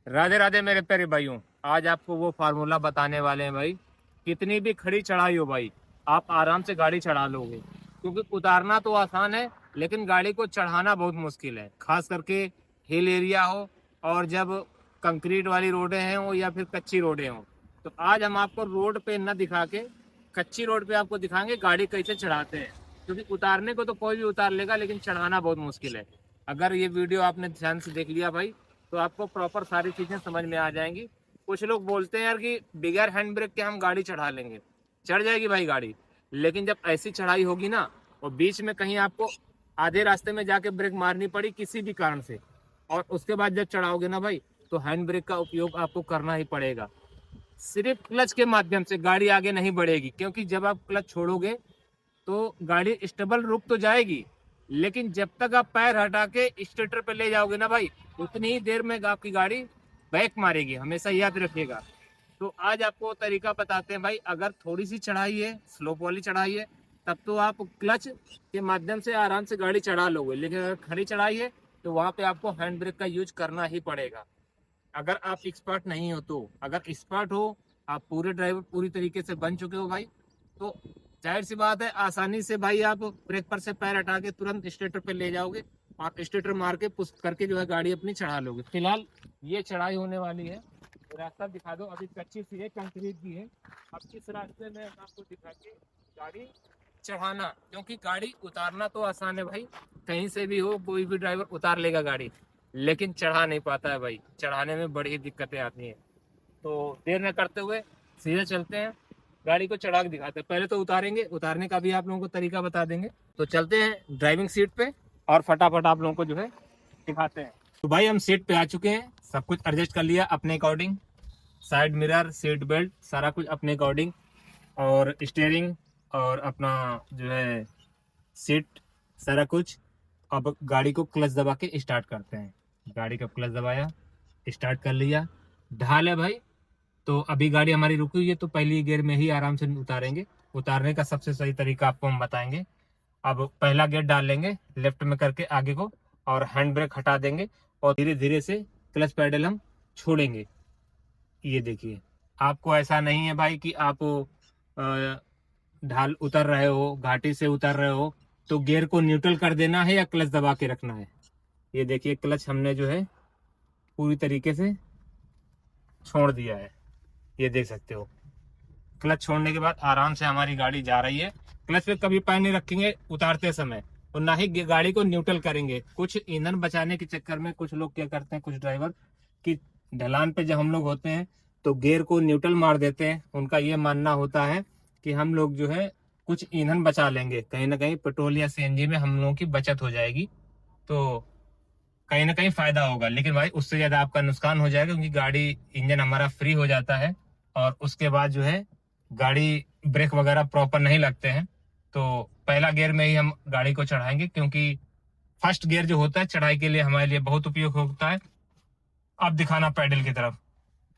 राधे राधे मेरे प्यारे भाइयों। आज आपको वो फार्मूला बताने वाले हैं भाई। कितनी भी खड़ी चढ़ाई हो भाई, आप आराम से गाड़ी चढ़ा लोगे। क्योंकि उतारना तो आसान है, लेकिन गाड़ी को चढ़ाना बहुत मुश्किल है। खास करके हिल एरिया हो, और जब कंक्रीट वाली रोडें हैं हो या फिर कच्ची रोडें हो। तो आज हम आपको रोड पे न दिखा के कच्ची रोड पे आपको दिखाएंगे गाड़ी कैसे चढ़ाते हैं। क्योंकि उतारने को तो कोई भी उतार लेगा, लेकिन चढ़ाना बहुत मुश्किल है। अगर ये वीडियो आपने ध्यान से देख लिया भाई, तो आपको प्रॉपर सारी चीजें समझ में आ जाएंगी। कुछ लोग बोलते हैं यार कि बिगैर हैंड ब्रेक के हम गाड़ी चढ़ा लेंगे। चढ़ जाएगी भाई गाड़ी, लेकिन जब ऐसी चढ़ाई होगी ना, और बीच में कहीं आपको आधे रास्ते में जाके ब्रेक मारनी पड़ी किसी भी कारण से, और उसके बाद जब चढ़ाओगे ना भाई, तो हैंड ब्रेक का उपयोग आपको करना ही पड़ेगा। सिर्फ क्लच के माध्यम से गाड़ी आगे नहीं बढ़ेगी, क्योंकि जब आप क्लच छोड़ोगे तो गाड़ी स्टेबल रुक तो जाएगी, लेकिन जब तक आप पैर हटा के स्टेटर पे ले जाओगे ना भाई, उतनी ही देर में आपकी गाड़ी बैक मारेगी। हमेशा याद रखिएगा। तो आज आपको तरीका बताते हैं भाई। अगर थोड़ी सी चढ़ाई है, स्लोप वाली चढ़ाई है, तब तो आप क्लच के माध्यम से आराम से गाड़ी चढ़ा लोगे। लेकिन अगर खड़ी चढ़ाई है, तो वहां पे आपको हैंड ब्रेक का यूज करना ही पड़ेगा। अगर आप एक्सपर्ट नहीं हो तो। अगर एक्सपर्ट हो, आप पूरे ड्राइवर पूरी तरीके से बन चुके हो भाई, तो जाहिर सी बात है आसानी से भाई आप ब्रेक पर से पैर हटा के तुरंत स्टेटर पे ले जाओगे, और स्टेटर मार के पुश करके जो है गाड़ी अपनी चढ़ा लोगे। फिलहाल ये चढ़ाई होने वाली है। रास्ता दिखा दो। अभी कच्ची सी है, कंक्रीट भी है। अब इस रास्ते में आपको दिखा के गाड़ी चढ़ाना, क्योंकि गाड़ी उतारना तो आसान है भाई, कहीं से भी हो कोई भी ड्राइवर उतार लेगा गाड़ी, लेकिन चढ़ा नहीं पाता है भाई। चढ़ाने में बड़ी दिक्कतें आती हैं। तो देर न करते हुए सीधे चलते हैं, गाड़ी को चढ़ा के दिखाते हैं। पहले तो उतारेंगे, उतारने का भी आप लोगों को तरीका बता देंगे। तो चलते हैं ड्राइविंग सीट पे, और फटाफट आप लोगों को जो है दिखाते हैं। तो भाई हम सीट पे आ चुके हैं, सब कुछ एडजस्ट कर लिया अपने according. Side mirror, seat belt, सारा कुछ अपने अकॉर्डिंग, और स्टीयरिंग, और अपना जो है सीट, सारा कुछ। अब गाड़ी को क्लच दबा के स्टार्ट करते हैं। गाड़ी का क्लच दबाया, स्टार्ट कर लिया। ढाल है भाई, तो अभी गाड़ी हमारी रुकी हुई है, तो पहली गियर में ही आराम से उतारेंगे। उतारने का सबसे सही तरीका आपको हम बताएंगे। अब पहला गियर डाल लेंगे लेफ्ट में करके आगे को, और हैंड ब्रेक हटा देंगे, और धीरे धीरे से क्लच पैडल हम छोड़ेंगे। ये देखिए, आपको ऐसा नहीं है भाई कि आप ढाल उतर रहे हो, घाटी से उतर रहे हो, तो गियर को न्यूट्रल कर देना है या क्लच दबा के रखना है। ये देखिए, क्लच हमने जो है पूरी तरीके से छोड़ दिया है, ये देख सकते हो। क्लच छोड़ने के बाद आराम से हमारी गाड़ी जा रही है। क्लच पे कभी पैर नहीं रखेंगे उतारते समय, और ना ही गाड़ी को न्यूट्रल करेंगे। कुछ ईंधन बचाने के चक्कर में कुछ लोग क्या करते हैं, कुछ ड्राइवर, कि ढलान पे जब हम लोग होते हैं तो गियर को न्यूट्रल मार देते हैं। उनका ये मानना होता है कि हम लोग जो है कुछ ईंधन बचा लेंगे, कहीं ना कहीं पेट्रोल या सीएनजी में हम लोगों की बचत हो जाएगी, तो कहीं ना कहीं फायदा होगा। लेकिन भाई उससे ज्यादा आपका नुकसान हो जाएगा, क्योंकि गाड़ी, इंजन हमारा फ्री हो जाता है, और उसके बाद जो है गाड़ी ब्रेक वगैरह प्रॉपर नहीं लगते हैं। तो पहला गियर में ही हम गाड़ी को चढ़ाएंगे, क्योंकि फर्स्ट गियर जो होता है चढ़ाई के लिए हमारे लिए बहुत उपयोग होता है। अब दिखाना पैडल की तरफ।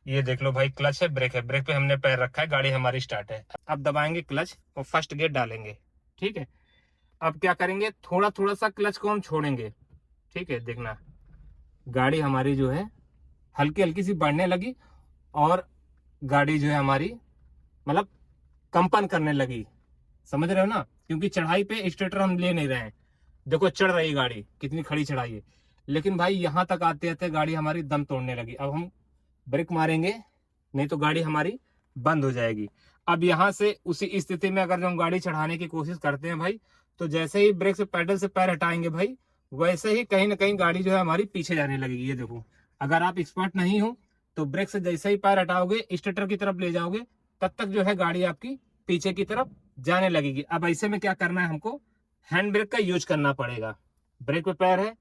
ये देख लो भाई, क्लच है, ब्रेक है। ब्रेक पे हमने पैर रखा है, गाड़ी हमारी स्टार्ट है। अब दबाएंगे क्लच और फर्स्ट गियर डालेंगे। ठीक है। अब क्या करेंगे, थोड़ा थोड़ा सा क्लच को हम छोड़ेंगे। ठीक है, देखना गाड़ी हमारी जो है हल्की हल्की सी बढ़ने लगी, और गाड़ी जो है हमारी मतलब कंपन करने लगी। समझ रहे हो ना, क्योंकि चढ़ाई पे स्टेटर हम ले नहीं रहे हैं। देखो चढ़ रही गाड़ी, कितनी खड़ी चढ़ाई है, लेकिन भाई यहां तक आते आते गाड़ी हमारी दम तोड़ने लगी। अब हम ब्रेक मारेंगे, नहीं तो गाड़ी हमारी बंद हो जाएगी। अब यहां से उसी स्थिति में अगर हम गाड़ी चढ़ाने की कोशिश करते हैं भाई, तो जैसे ही ब्रेक से पैडल से पैर हटाएंगे भाई, वैसे ही कहीं ना कहीं गाड़ी जो है हमारी पीछे जाने लगेगी। ये देखो, अगर आप एक्सपर्ट नहीं हो तो ब्रेक से जैसे ही पैर हटाओगे, स्टेटर की तरफ ले जाओगे, तब तक जो है गाड़ी आपकी पीछे की तरफ जाने लगेगी। अब ऐसे में क्या करना है, हमको हैंड ब्रेक का यूज करना पड़ेगा। ब्रेक पे पैर है,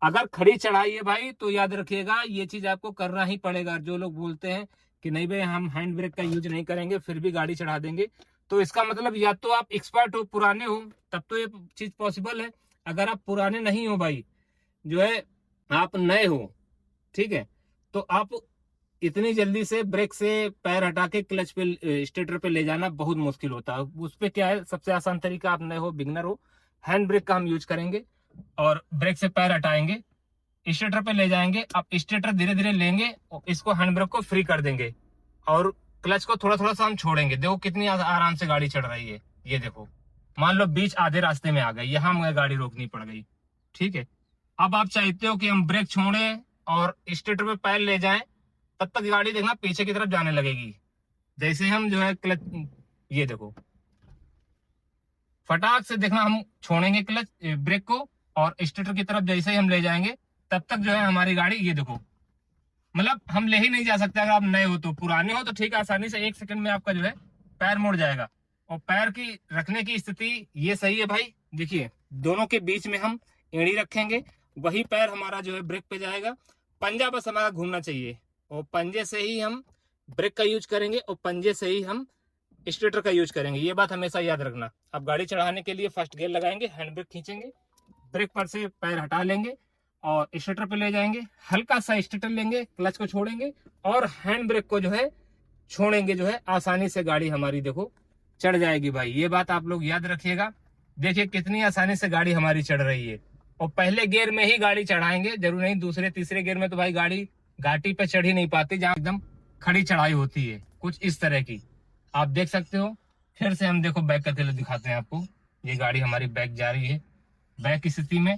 अगर खड़ी चढ़ाई है भाई, तो याद रखिएगा ये चीज आपको करना ही पड़ेगा। जो लोग बोलते हैं कि नहीं भाई हम हैंड ब्रेक का यूज नहीं करेंगे फिर भी गाड़ी चढ़ा देंगे, तो इसका मतलब या तो आप एक्सपर्ट हो, पुराने हो, तब तो ये चीज पॉसिबल है। अगर आप पुराने नहीं हो भाई, जो है आप नए हो, ठीक है, तो आप इतनी जल्दी से ब्रेक से पैर हटा के क्लच पे, स्टेटर पे ले जाना बहुत मुश्किल होता है। उस पे क्या है, सबसे आसान तरीका, आप नए हो, बिगनर हो, हैंड ब्रेक का हम यूज करेंगे, और ब्रेक से पैर हटाएंगे, स्टेटर पे ले जाएंगे। अब स्टेटर धीरे धीरे लेंगे और इसको हैंड ब्रेक को फ्री कर देंगे और क्लच को थोड़ा थोड़ा सा हम छोड़ेंगे। देखो कितनी आराम से गाड़ी चढ़ रही है। ये देखो, मान लो बीच आधे रास्ते में आ गई, यहाँ मुझे गाड़ी रोकनी पड़ गई। ठीक है, अब आप चाहते हो कि हम ब्रेक छोड़े और स्टेटर पे पैर ले जाएं, तब तक गाड़ी देखना पीछे की तरफ जाने लगेगी। जैसे हम जो है क्लच, ये देखो फटाक से देखना, हम छोड़ेंगे क्लच ब्रेक को और स्टेटर की तरफ जैसे ही हम ले जाएंगे तब तक जो है हमारी गाड़ी, ये देखो मतलब हम ले ही नहीं जा सकते। अगर आप नए हो तो, पुराने हो तो ठीक है, आसानी से 1 सेकंड में आपका जो है पैर मुड़ जाएगा। और पैर की रखने की स्थिति ये सही है भाई। देखिए दोनों के बीच में हम एड़ी रखेंगे, वही पैर हमारा जो है ब्रेक पे जाएगा। पंजा बस हमारा घूमना चाहिए और पंजे से ही हम ब्रेक का यूज करेंगे और पंजे से ही हम स्टेटर का यूज करेंगे। ये बात हमेशा याद रखना। अब गाड़ी चढ़ाने के लिए फर्स्ट गियर लगाएंगे, हैंड ब्रेक खींचेंगे, ब्रेक पर से पैर हटा लेंगे और स्टेटर पे ले जाएंगे। हल्का सा स्टेटर लेंगे, क्लच को छोड़ेंगे और हैंड ब्रेक को जो है छोड़ेंगे। जो है आसानी से गाड़ी हमारी देखो चढ़ जाएगी भाई। ये बात आप लोग याद रखिएगा। देखिए कितनी आसानी से गाड़ी हमारी चढ़ रही है। और पहले गियर में ही गाड़ी चढ़ाएंगे, जरूर नहीं दूसरे तीसरे गियर में तो भाई गाड़ी घाटी पे चढ़ ही नहीं पाती, जहाँ एकदम खड़ी चढ़ाई होती है, कुछ इस तरह की आप देख सकते हो। फिर से हम देखो बैक करके दिखाते हैं आपको। ये गाड़ी हमारी बैक जा रही है। बैक की स्थिति में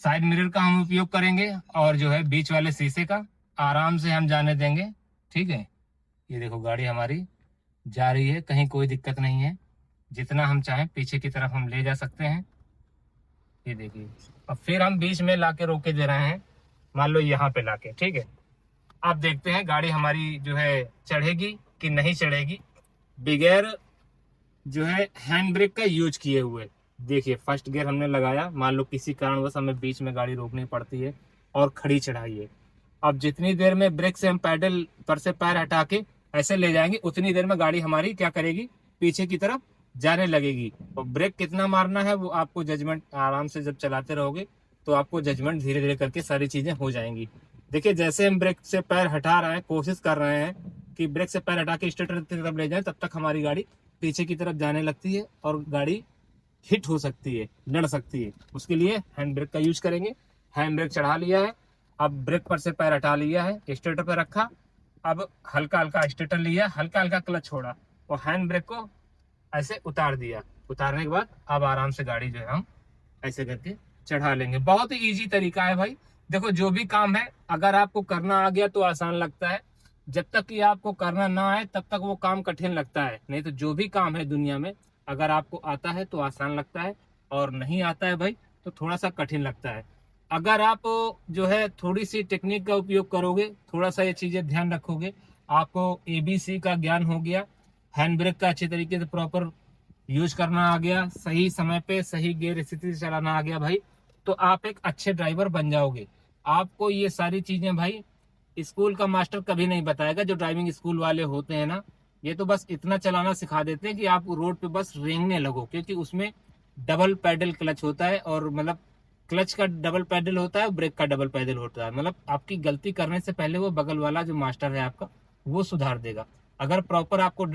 साइड मिरर का हम उपयोग करेंगे और जो है बीच वाले शीशे का आराम से हम जाने देंगे। ठीक है, ये देखो गाड़ी हमारी जा रही है, कहीं कोई दिक्कत नहीं है। जितना हम चाहें पीछे की तरफ हम ले जा सकते हैं। ये देखिए, अब फिर हम बीच में लाके रोके दे रहे हैं, मान लो यहाँ पे लाके। ठीक है, अब देखते हैं गाड़ी हमारी जो है चढ़ेगी कि नहीं चढ़ेगी बगैर जो है हैंड ब्रेक का यूज किए हुए। देखिए फर्स्ट गियर हमने लगाया, मान लो किसी कारणवश हमें बीच में गाड़ी रोकनी पड़ती है और खड़ी चढ़ाई है। अब जितनी देर में ब्रेक से हम पैडल पर से पैर हटा के ऐसे ले जाएंगे, उतनी देर में गाड़ी हमारी क्या करेगी, पीछे की तरफ जाने लगेगी। और ब्रेक कितना मारना है वो आपको जजमेंट, आराम से जब चलाते रहोगे तो आपको जजमेंट धीरे धीरे करके सारी चीजें हो जाएंगी। देखिए जैसे हम ब्रेक से पैर हटा रहे हैं, कोशिश कर रहे हैं कि ब्रेक से पैर हटा के स्टेटर की तरफ ले जाए, तब तक हमारी गाड़ी पीछे की तरफ जाने लगती है और गाड़ी हिट हो सकती है, लड़ सकती है। उसके लिए हैंड ब्रेक का यूज करेंगे। हैंड ब्रेक चढ़ा लिया है, अब ब्रेक पर से पैर हटा लिया है, स्टेटर पर रखा, अब हल्का हल्का स्टेटर लिया, हल्का हल्का क्लच छोड़ा और हैंड ब्रेक को ऐसे उतार दिया। उतारने के बाद अब आराम से गाड़ी जो है हम ऐसे करके चढ़ा लेंगे। बहुत ही इजी तरीका है भाई। देखो जो भी काम है अगर आपको करना आ गया तो आसान लगता है, जब तक कि आपको करना ना आए तब तक वो काम कठिन लगता है। नहीं तो जो भी काम है दुनिया में अगर आपको आता है तो आसान लगता है, और नहीं आता है भाई तो थोड़ा सा कठिन लगता है। अगर आप जो है थोड़ी सी टेक्निक का उपयोग करोगे, थोड़ा सा ये चीजें ध्यान रखोगे, आपको एबीसी का ज्ञान हो गया, हैंड ब्रेक का अच्छे तरीके से प्रॉपर यूज करना आ गया, सही समय पे सही गियर स्थिति से चलाना आ गया भाई, तो आप एक अच्छे ड्राइवर बन जाओगे। आपको ये सारी चीजें भाई स्कूल का मास्टर कभी नहीं बताएगा। जो ड्राइविंग स्कूल वाले होते हैं ना, ये तो बस इतना चलाना सिखा देते हैं कि आप रोड पे बस रेंगने लगो, क्योंकि उसमें डबल पैडल क्लच होता है, और मतलब क्लच का डबल पैडल होता है, ब्रेक का डबल पैडल होता है। मतलब आपकी गलती करने से पहले वो बगल वाला जो मास्टर है आपका वो सुधार देगा। अगर प्रॉपर आपको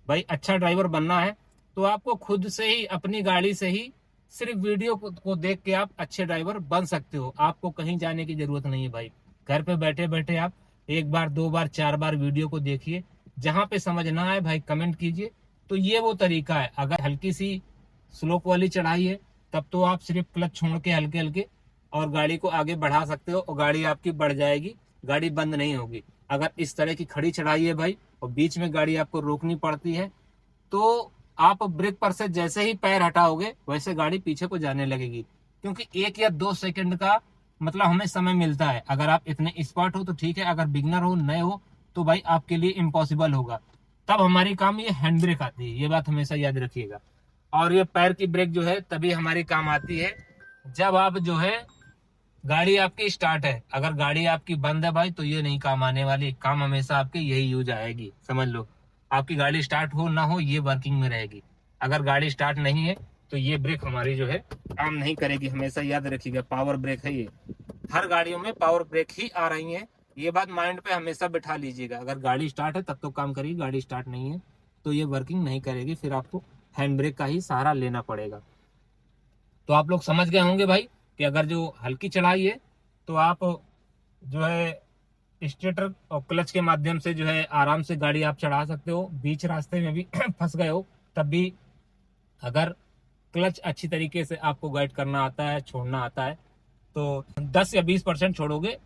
भाई अच्छा ड्राइवर बनना है तो आपको खुद से ही अपनी गाड़ी से ही सिर्फ वीडियो को देख के आप अच्छे ड्राइवर बन सकते हो। आपको कहीं जाने की जरूरत नहीं है भाई। घर पे बैठे बैठे आप 1 बार 2 बार 4 बार वीडियो को देखिए, जहां पे समझ ना आए भाई कमेंट कीजिए। तो ये वो तरीका है। अगर हल्की सी स्लोप वाली चढ़ाई है तब तो आप सिर्फ क्लच छोड़ के हल्के हल्के और गाड़ी को आगे बढ़ा सकते हो और गाड़ी आपकी बढ़ जाएगी, गाड़ी बंद नहीं होगी। अगर इस तरह की खड़ी चढ़ाई है भाई और बीच में गाड़ी आपको रोकनी पड़ती है तो आप ब्रेक पर से जैसे ही पैर हटाओगे वैसे गाड़ी पीछे को जाने लगेगी, क्योंकि 1 या 2 सेकंड का मतलब हमें समय मिलता है। अगर आप इतने एक्सपर्ट हो तो ठीक है, अगर बिगनर हो, नए हो तो भाई आपके लिए इम्पॉसिबल होगा। तब हमारी काम ये हैंड ब्रेक आती है, ये बात हमेशा याद रखिएगा। और ये पैर की ब्रेक जो है तभी हमारी काम आती है जब आप जो है गाड़ी आपकी स्टार्ट है। अगर गाड़ी आपकी बंद है भाई तो ये नहीं काम आने वाली। काम हमेशा आपके यही यूज आएगी, समझ लो। आपकी गाड़ी स्टार्ट हो ना हो ये वर्किंग में रहेगी। अगर गाड़ी स्टार्ट नहीं है तो ये ब्रेक हमारी जो है काम नहीं करेगी, हमेशा याद रखिएगा। पावर ब्रेक है ये, हर गाड़ियों में पावर ब्रेक ही आ रही है, ये बात माइंड पे हमेशा बिठा लीजिएगा। अगर गाड़ी स्टार्ट है तब तो काम करेगी, गाड़ी स्टार्ट नहीं है तो ये वर्किंग नहीं करेगी, फिर आपको हैंड ब्रेक का ही सहारा लेना पड़ेगा। तो आप लोग समझ गए होंगे भाई कि अगर जो हल्की चढ़ाई है तो आप जो है स्टेटर और क्लच के माध्यम से जो है आराम से गाड़ी आप चढ़ा सकते हो। बीच रास्ते में भी फंस गए हो तब भी अगर क्लच अच्छी तरीके से आपको गाइड करना आता है, छोड़ना आता है, तो 10 या 20% छोड़ोगे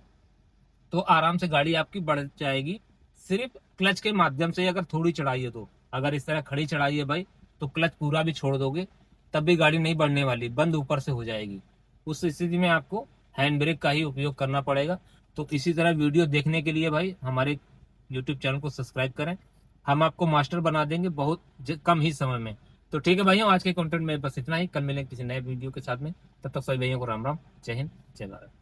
तो आराम से गाड़ी आपकी बढ़ जाएगी। सिर्फ क्लच के माध्यम से अगर थोड़ी चढ़ाई है तो, अगर इस तरह खड़ी चढ़ाई है भाई तो क्लच पूरा भी छोड़ दोगे तब भी गाड़ी नहीं बढ़ने वाली, बंद ऊपर से हो जाएगी। उस स्थिति में आपको हैंड ब्रेक का ही उपयोग करना पड़ेगा। तो इसी तरह वीडियो देखने के लिए भाई हमारे यूट्यूब चैनल को सब्सक्राइब करें, हम आपको मास्टर बना देंगे बहुत कम ही समय में। तो ठीक है भाइयों, आज के कंटेंट में बस इतना ही। कल मिलेंगे किसी नए वीडियो के साथ में, तब तक सभी भाइयों को राम राम, जय हिंद, जय भारत।